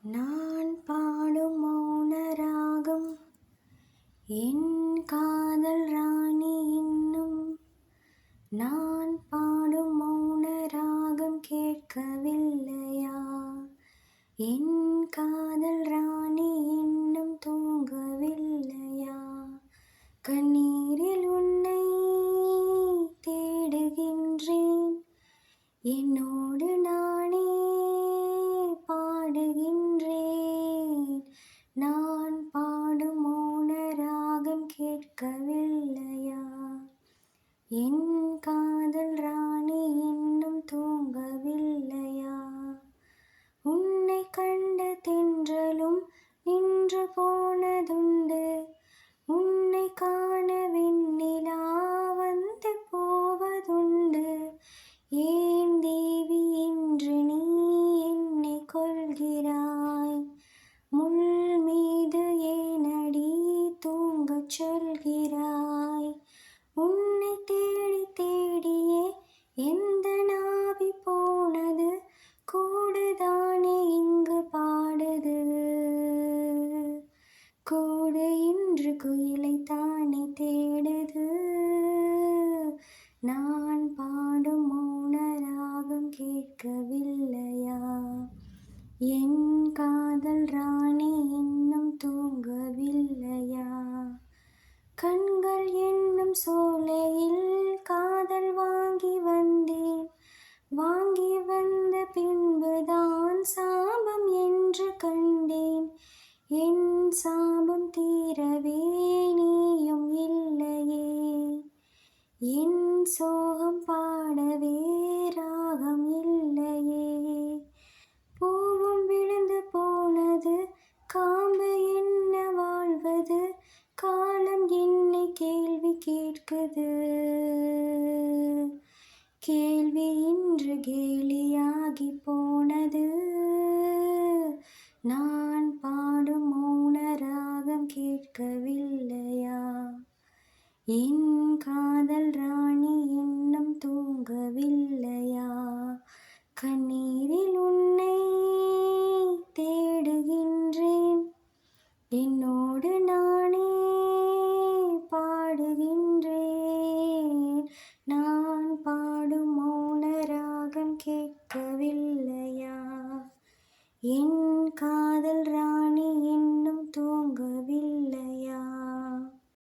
நான் பாடும் மௌன ராகம் என் காதல் ராணி இன்னும் நான் பாடும் மௌன ராகம் கேட்கவில்லையா? என் காதல் ராணி இன்னும் தூங்கவில்லையா? கண்ணீரில் உன்னை தேடுகின்றேன், என்னோடு நானே பாடுகின்றேன். நான் பாடும் மௌன ராகம் கேட்கவில்லையா? என் காதல் ராணி இன்னும் தூங்கவில்லையா? உன்னை கண்ட தென்றலும் நின்று போனதுண்டு, உன்னை காண வெண்ணிலா வந்து போவதுண்டு. ஏன் தேவி இன்று நீ என்னை கொள்கிறாய்? முள் மீது ஏனடி தூங்கச் சொல்கிறாய்? உன்னை தேடி தேடியே எந்த நாவி போனது, கூடுதானே இங்கு பாடுது. கூடு இன்று குயிலை தானே தேடுது. நான் பாடும் மௌன ராகம் கேட்கவில்லையா? என் காதல் ராணி இன்னும் தூங்கவில்லையா? கண்கள் என்னும் சோலையில் காதல் வாங்கி வந்தேன், வாங்கி வந்த பின்புதான் சாபம் என்று கண்டேன். என் சாபம் தீரவே நீயும் இல்லையே, என் சோகம் பாடவே ராகம் இல்லையே. பூவும் விழுந்து போனது, காம்பு என்ன வாழ்வது, காலம் என்னை கேள்வி கேட்குது. கேள்வி இன்று கேலியாகி போனது. நான் பாடும் மௌன ராகம் கேட்கவில்லையா? என் காதல் ராணி இன்னும் தூங்கவில்லையா? கண்ணீர்